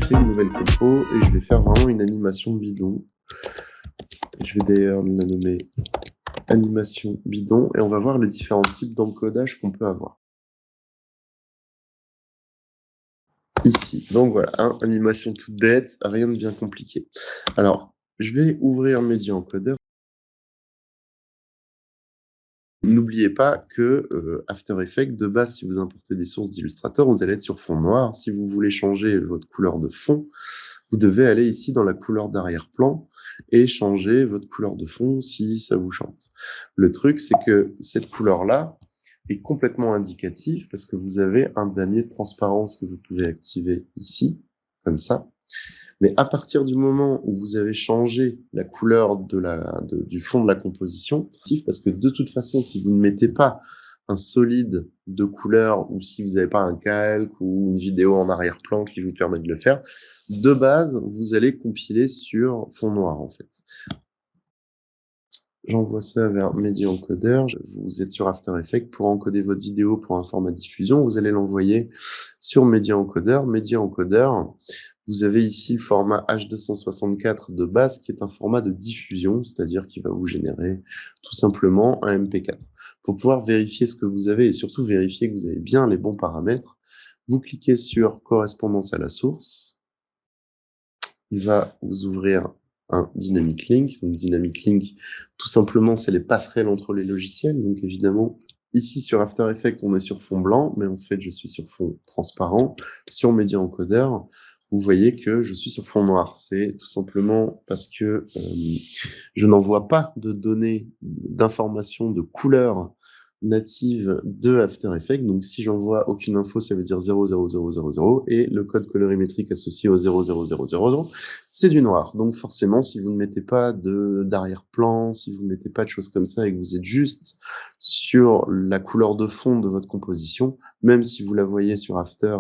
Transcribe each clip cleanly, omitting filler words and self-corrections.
crée une nouvelle compo et je vais faire vraiment une animation bidon. Je vais d'ailleurs la nommer animation bidon et on va voir les différents types d'encodage qu'on peut avoir. Ici, donc voilà, animation toute bête, rien de bien compliqué. Alors, je vais ouvrir Media Encoder. N'oubliez pas que After Effects, de base, si vous importez des sources d'Illustrator, vous allez être sur fond noir. Si vous voulez changer votre couleur de fond, vous devez aller ici dans la couleur d'arrière-plan et changer votre couleur de fond si ça vous chante. Le truc, c'est que cette couleur-là est complètement indicative parce que vous avez un damier de transparence que vous pouvez activer ici, comme ça. Mais à partir du moment où vous avez changé la couleur du fond de la composition, parce que de toute façon, si vous ne mettez pas un solide de couleur ou si vous n'avez pas un calque ou une vidéo en arrière-plan qui vous permet de le faire, de base, vous allez compiler sur fond noir, en fait. J'envoie ça vers Media Encoder. Vous êtes sur After Effects. Pour encoder votre vidéo pour un format diffusion, vous allez l'envoyer sur Media Encoder. Media Encoder, vous avez ici le format H264 de base, qui est un format de diffusion, c'est-à-dire qui va vous générer tout simplement un MP4. Pour pouvoir vérifier ce que vous avez et surtout vérifier que vous avez bien les bons paramètres, vous cliquez sur correspondance à la source. Il va vous ouvrir un Dynamic Link. Donc Dynamic Link, tout simplement, c'est les passerelles entre les logiciels. Donc évidemment, ici sur After Effects, on est sur fond blanc, mais en fait, je suis sur fond transparent. Sur Media Encoder, vous voyez que je suis sur fond noir. C'est tout simplement parce que je n'envoie pas de données d'informations de couleur native de After Effects. Donc, si j'envoie aucune info, ça veut dire 00000 et le code colorimétrique associé au 00000, c'est du noir. Donc, forcément, si vous ne mettez pas d'arrière-plan, si vous ne mettez pas de choses comme ça et que vous êtes juste sur la couleur de fond de votre composition, même si vous la voyez sur After,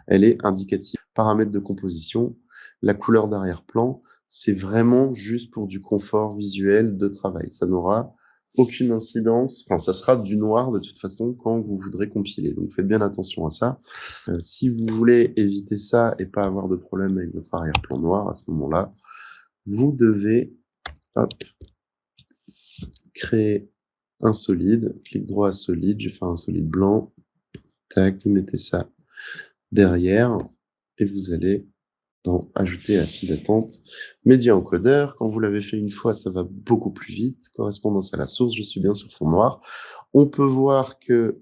elle est indicative. Paramètres de composition, la couleur d'arrière-plan, c'est vraiment juste pour du confort visuel de travail. Ça n'aura aucune incidence, enfin ça sera du noir de toute façon quand vous voudrez compiler, donc faites bien attention à ça. Si vous voulez éviter ça et pas avoir de problème avec votre arrière-plan noir, à ce moment-là, vous devez créer un solide, clic droit à solide, je vais faire un solide blanc, tac, vous mettez ça derrière et vous allez ajouter la file d'attente. Media Encoder, quand vous l'avez fait une fois, ça va beaucoup plus vite. Correspondance à la source, je suis bien sur fond noir. On peut voir que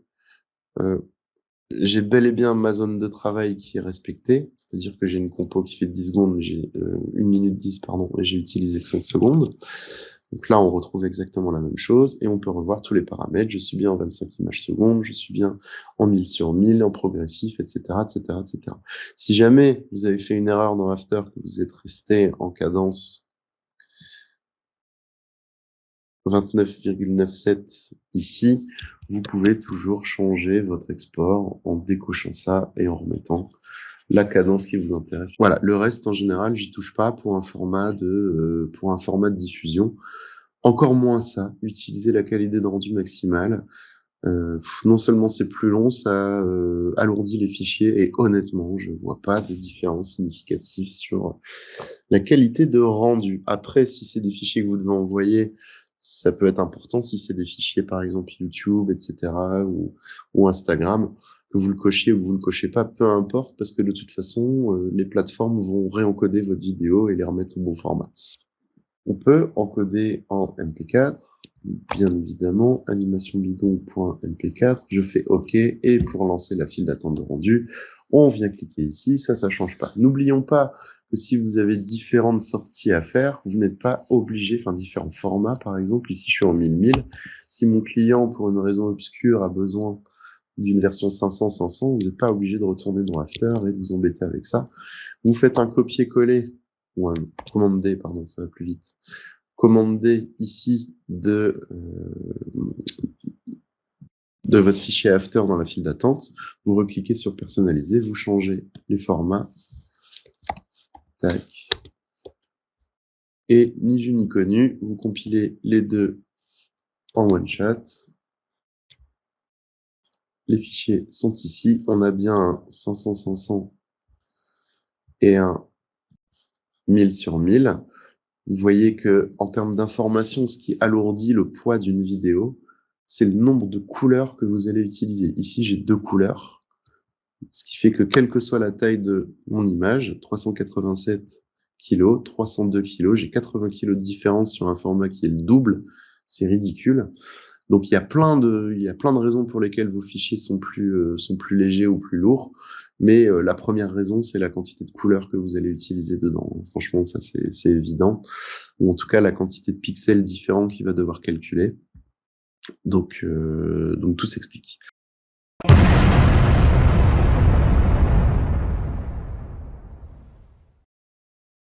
j'ai bel et bien ma zone de travail qui est respectée, c'est-à-dire que j'ai une compo qui fait 10 secondes, mais j'ai 1 minute 10, pardon, et j'ai utilisé que 5 secondes. Donc là, on retrouve exactement la même chose et on peut revoir tous les paramètres. Je suis bien en 25 images secondes, je suis bien en 1000 sur 1000, en progressif, etc., etc., etc. Si jamais vous avez fait une erreur dans After, que vous êtes resté en cadence 29,97 ici, vous pouvez toujours changer votre export en décochant ça et en remettant la cadence qui vous intéresse. Voilà, le reste en général, j'y touche pas pour un format de diffusion. Encore moins ça, utiliser la qualité de rendu maximale. Non seulement c'est plus long, ça alourdit les fichiers et honnêtement, je vois pas de différence significative sur la qualité de rendu. Après, si c'est des fichiers que vous devez envoyer, ça peut être important. Si c'est des fichiers, par exemple, YouTube, etc., ou Instagram, que vous le cochiez ou que vous ne le cochez pas, peu importe, parce que de toute façon, les plateformes vont réencoder votre vidéo et les remettre au bon format. On peut encoder en MP4, bien évidemment, animation bidon.mp4, je fais OK, et pour lancer la file d'attente de rendu, on vient cliquer ici, ça change pas. N'oublions pas que si vous avez différentes sorties à faire, vous n'êtes pas obligé, enfin différents formats par exemple, ici je suis en 1000, si mon client pour une raison obscure a besoin d'une version 500, vous n'êtes pas obligé de retourner dans After et de vous embêter avec ça. Vous faites un copier-coller, ou un commande D, pardon, ça va plus vite. Commande D ici de votre fichier After dans la file d'attente. Vous recliquez sur personnaliser, vous changez les formats. Tac. Et ni vu ni connu, vous compilez les deux en one shot. Les fichiers sont ici. On a bien un 500 et un 1000 sur 1000. Vous voyez que en termes d'information, ce qui alourdit le poids d'une vidéo, c'est le nombre de couleurs que vous allez utiliser. Ici, j'ai 2 couleurs, ce qui fait que quelle que soit la taille de mon image, 387 kg, 302 kg, j'ai 80 kg de différence sur un format qui est le double, c'est ridicule. Donc il y a plein de raisons pour lesquelles vos fichiers sont plus légers ou plus lourds, mais la première raison, c'est la quantité de couleurs que vous allez utiliser dedans. Franchement, ça c'est évident, ou en tout cas la quantité de pixels différents qu'il va devoir calculer. Donc tout s'explique.